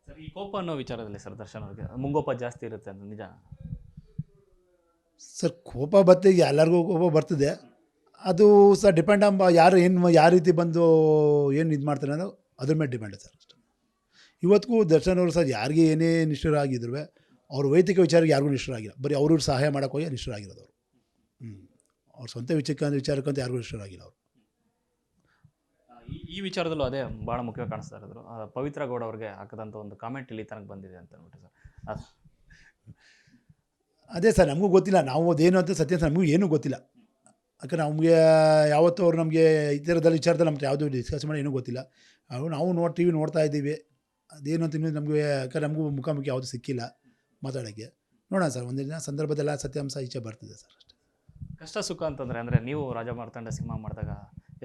Sir ಈ ಕೋಪ ಅನ್ನೋ ವಿಚಾರದಲ್ಲಿ ಸರ್ ದರ್ಶನ್ ಅವ್ರಿಗೆ ಮುಂಗೋಪ ಜಾಸ್ತಿ ಇರುತ್ತೆ ಅಂತ ನಿಜ? ಸರ್ ಕೋಪ ಬರ್ತಿಗೆ ಎಲ್ಲರಿಗೂ ಕೋಪ ಬರ್ತದೆ. ಅದು ಸರ್ ಡಿಪೆಂಡ್ ಯಾರು ಏನು ಯಾವ ರೀತಿ ಬಂದು ಏನು ಇದು ಮಾಡ್ತಾರೆ ಅನ್ನೋ ಅದ್ರ ಮೇಲೆ ಡಿಪೆಂಡ್ ಸರ್ ಅಷ್ಟೇ. ಇವತ್ತಿಗೂ ದರ್ಶನ್ ಅವರು ಸರ್ ಯಾರಿಗೆ ಏನೇ ನಿಷ್ಠರಾಗಿದ್ರು ಅವ್ರ ವೈಯಕ್ತಿಕ ವಿಚಾರಕ್ಕೆ ಯಾರಿಗೂ ನಿಷ್ಠರಾಗಿಲ್ಲ. ಬರೀ ಅವ್ರ ಸಹಾಯ ಮಾಡೋಕ್ಕೆ ಹೋಗಿ ನಿಷ್ಠರಾಗಿರೋದು ಅವರು. ಅವ್ರ ಸ್ವಂತ ವಿಚಾರಕ್ಕಂತ ಯಾರಿಗೂ ನಿಷ್ಠರಾಗಿಲ್ಲ ಅವರು. ಈ ವಿಚಾರದಲ್ಲೂ ಅದೇ ಭಾಳ ಮುಖ್ಯವಾಗಿ ಕಾಣಿಸ್ತಾ ಇರೋದು. ಪವಿತ್ರ ಗೌಡ ಅವ್ರಿಗೆ ಹಾಕಿದಂಥ ಒಂದು ಕಾಮೆಂಟ್ ಇಲ್ಲಿ ತನಕ ಬಂದಿದೆ ಅಂತ ಅಂದ್ಬಿಟ್ಟು ಸರ್ ಅದು ಅದೇ ಸರ್ ನಮಗೂ ಗೊತ್ತಿಲ್ಲ. ನಾವು ಅದೇನು ಅಂತ ಸತ್ಯ ನಮಗೂ ಏನೂ ಗೊತ್ತಿಲ್ಲ. ಯಾಕಂದ್ರೆ ನಮಗೆ ಯಾವತ್ತೂ ಅವ್ರು ನಮಗೆ ಈ ಥರದಲ್ಲಿ ವಿಚಾರದಲ್ಲಿ ನಮ್ಗೆ ಯಾವುದೂ ಡಿಸ್ಕಸ್ ಮಾಡಿ ಏನೂ ಗೊತ್ತಿಲ್ಲ. ನಾವು ಟಿ ವಿ ನೋಡ್ತಾ ಇದ್ದೀವಿ. ಅದೇನು ಅಂತ ಇನ್ನೂ ನಮಗೆ ಯಾಕಂದ್ರೆ ನಮಗೂ ಮುಖಾಮುಖಿ ಯಾವುದು ಸಿಕ್ಕಿಲ್ಲ ಮಾತಾಡೋಕ್ಕೆ. ನೋಡೋಣ ಸರ್, ಒಂದಿನ ಸಂದರ್ಭದಲ್ಲ ಸತ್ಯಾಂಶ ಈಚೆ ಬರ್ತಿದೆ ಸರ್ ಅಷ್ಟೇ. ಕಷ್ಟ ಸುಖ ಅಂತಂದರೆ ಅಂದರೆ ನೀವು ರಾಜ ಮಾರ್ತಾಂಡ ಸಿನಿಮಾ ಮಾಡಿದಾಗ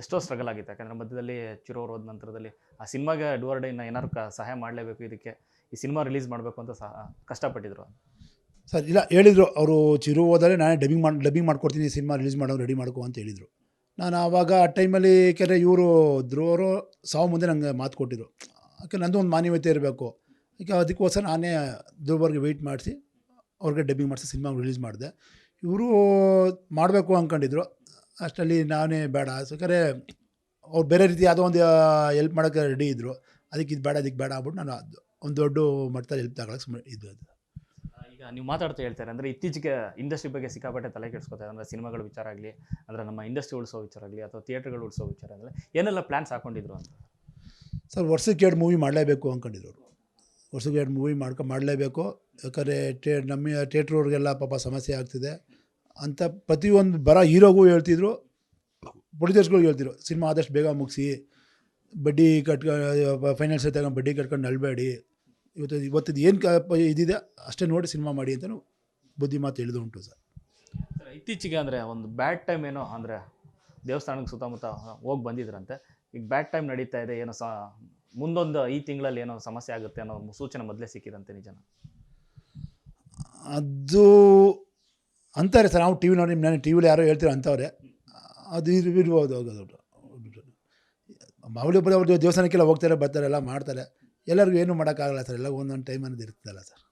ಎಷ್ಟೋ ಸ್ಟ್ರಗಲ್ ಆಗಿತ್ತು. ಯಾಕಂದರೆ ಮಧ್ಯದಲ್ಲಿ ಚಿರೋರು ಹೋದ ನಂತರದಲ್ಲಿ ಆ ಸಿನಿಮಾಗೆ ಡೂವರ್ ಡೇ ಏನಾದ್ರು ಸಹಾಯ ಮಾಡಲೇಬೇಕು, ಇದಕ್ಕೆ ಈ ಸಿನಿಮಾ ರಿಲೀಸ್ ಮಾಡಬೇಕು ಅಂತ ಕಷ್ಟಪಟ್ಟಿದ್ರು ಸರ್. ಇಲ್ಲ ಹೇಳಿದರು ಅವರು, ಚಿರು ಹೋದರೆ ನಾನೇ ಡಬ್ಬಿಂಗ್ ಮಾಡ್ಕೊಡ್ತೀನಿ, ಸಿನಿಮಾ ರಿಲೀಸ್ ಮಾಡೋ ರೆಡಿ ಮಾಡ್ಕೊ ಅಂತ ಹೇಳಿದರು. ನಾನು ಆವಾಗ ಆ ಟೈಮಲ್ಲಿ ಯಾಕೆಂದರೆ ಇವರು ಧ್ರುವರು ಸಾವು ಮುಂದೆ ನನಗೆ ಮಾತು ಕೊಟ್ಟಿದ್ರು. ಯಾಕೆ ನಂದು ಒಂದು ಮಾನವೀಯತೆ ಇರಬೇಕು. ಈಗ ಅದಕ್ಕೋಸ್ಕರ ನಾನೇ ಧ್ರುವರ್ಗೆ ವೆಯ್ಟ್ ಮಾಡಿಸಿ ಅವ್ರಿಗೆ ಡಬ್ಬಿಂಗ್ ಮಾಡಿಸಿ ಸಿನಿಮಾ ರಿಲೀಸ್ ಮಾಡಿದೆ. ಇವರು ಮಾಡಬೇಕು ಅಂದ್ಕೊಂಡಿದ್ರು. ಅಷ್ಟರಲ್ಲಿ ನಾನೇ ಬೇಡ, ಯಾಕಂದರೆ ಅವ್ರು ಬೇರೆ ರೀತಿ ಯಾವುದೋ ಒಂದು ಹೆಲ್ಪ್ ಮಾಡೋಕ್ಕೆ ರೆಡಿ ಇದ್ದರು. ಅದಕ್ಕೆ ಇದು ಬೇಡ ಅದಕ್ಕೆ ಬೇಡ ಆಗ್ಬಿಟ್ಟು ನಾನು ಒಂದು ದೊಡ್ಡ ಮಟ್ಟದಲ್ಲಿ ಹೆಲ್ಪ್ ತಗೊಳಕ್ಕೆ ಇದು. ಈಗ ನೀವು ಮಾತಾಡ್ತಾ ಹೇಳ್ತಾರೆ ಅಂದರೆ ಇತ್ತೀಚೆಗೆ ಇಂಡಸ್ಟ್ರಿ ಬಗ್ಗೆ ಸಿಕ್ಕಾಪಟ್ಟೆ ತಲೆ ಕೆಡಿಸ್ಕೊತಾರೆ. ಅಂದರೆ ಸಿನಿಮಾಗಳ ವಿಚಾರ ಆಗಲಿ, ಅಂದರೆ ನಮ್ಮ ಇಂಡಸ್ಟ್ರಿ ಉಳಿಸೋ ವಿಚಾರ ಆಗಲಿ, ಅಥವಾ ಥಿಯೇಟ್ರ್ಗಳು ಉಳಿಸೋ ವಿಚಾರ ಆಗಲಿ, ಏನೆಲ್ಲ ಪ್ಲ್ಯಾನ್ಸ್ ಹಾಕ್ಕೊಂಡಿದ್ರು ಅಂತ ಸರ್? ವರ್ಷಕ್ಕೆ 2 ಮೂವಿ ಮಾಡಲೇಬೇಕು ಅಂದ್ಕೊಂಡಿದ್ರು ಅವರು. ವರ್ಷಕ್ಕೆ 2 ಮೂವಿ ಮಾಡಲೇಬೇಕು. ಯಾಕಂದರೆ ನಮ್ಮ ಥಿಯೇಟ್ರವ್ರಿಗೆಲ್ಲ ಪಾಪ ಸಮಸ್ಯೆ ಆಗ್ತಿದೆ ಅಂತ ಪ್ರತಿಯೊಂದು ಬರೋ ಹೀರೋಗೂ ಹೇಳ್ತಿದ್ರು, ಪ್ರೊಡ್ಯೂಸರ್ಸ್ಗಳು ಹೇಳ್ತಿದ್ರು, ಸಿನಿಮಾ ಆದಷ್ಟು ಬೇಗ ಮುಗಿಸಿ, ಬಡ್ಡಿ ಫೈನಾನ್ಸ್ ತಗೊಂಡು ಬಡ್ಡಿ ಕಟ್ಕೊಂಡು ನಲ್ಬೇಡಿ, ಇವತ್ತಿದ್ದು ಏನು ಇದಿದೆ ಅಷ್ಟೇ ನೋಡಿ ಸಿನಿಮಾ ಮಾಡಿ ಅಂತಲೂ ಬುದ್ಧಿ ಮಾತು ಹೇಳಿದು ಉಂಟು ಸರ್. ಇತ್ತೀಚೆಗೆ ಅಂದರೆ ಒಂದು ಬ್ಯಾಡ್ ಟೈಮ್ ಏನೋ ಅಂದರೆ ದೇವಸ್ಥಾನಕ್ಕೆ ಸುತ್ತಮುತ್ತ ಹೋಗಿ ಬಂದಿದ್ರಂತೆ. ಈಗ ಬ್ಯಾಡ್ ಟೈಮ್ ನಡೀತಾ ಇದೆ, ಏನೋ ಮುಂದೊಂದು ಈ ತಿಂಗಳಲ್ಲಿ ಏನೋ ಸಮಸ್ಯೆ ಆಗುತ್ತೆ ಅನ್ನೋ ಸೂಚನೆ ಮೊದಲೇ ಸಿಕ್ಕಿದಂತೆ, ನಿಜನ? ಅದು ಅಂತಾರೆ ಸರ್. ನಾವು ಟಿ ವಿ ನೋಡಿ, ನಾನು ಟಿ ವಿಲಿ ಯಾರೋ ಹೇಳ್ತೀರೋ ಅಂಥವ್ರೆ. ಅದು ಇರ್ಬೋದು. ಮಾಮೂಲಿ ಒಬ್ಬರು ಅವ್ರ ದೇವಸ್ಥಾನಕ್ಕೆಲ್ಲ ಹೋಗ್ತಾರೆ, ಬರ್ತಾರೆ, ಎಲ್ಲ ಮಾಡ್ತಾರೆ. ಎಲ್ಲರಿಗೂ ಏನೂ ಮಾಡೋಕ್ಕಾಗಲ್ಲ ಸರ್. ಎಲ್ಲ ಒಂದೊಂದು ಟೈಮ್ ಅನ್ನೋದು ಇರ್ತದಲ್ಲ ಸರ್.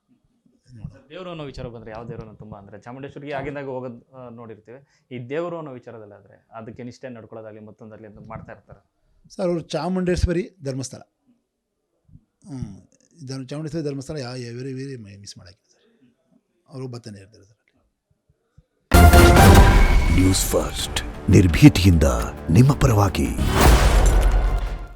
ದೇವರು ಅನ್ನೋ ವಿಚಾರ ಬಂದರೆ ಯಾವ ದೇವರು ತುಂಬ ಅಂದರೆ ಚಾಮುಂಡೇಶ್ವರಿಗೆ ಆಗಿಂದಾಗ ಹೋಗೋದು ನೋಡಿರ್ತೀವಿ. ಈ ದೇವರು ಅನ್ನೋ ವಿಚಾರದಲ್ಲಿ ಆದರೆ ಅದಕ್ಕೆ ನಿಷ್ಠೆ ನಡ್ಕೊಳ್ಳೋದಾಗಲಿ ಮತ್ತೊಂದಾಗಲಿ ಅಂತ ಮಾಡ್ತಾ ಇರ್ತಾರೆ ಸರ್. ಅವರು Chamundeshwari Dharmasthala, Chamundeshwari Dharmasthala very very miss ಮಾಡೋಕ್ಕಿಲ್ಲ ಸರ್. ಅವರು ಬರ್ತಾನೆ ಇರ್ತಾರೆ ಸರ್. ನ್ಯೂಸ್ ಫಸ್ಟ್, ನಿರ್ಭೀತಿಯಿಂದ ನಿಮ್ಮ ಪರವಾಗಿ.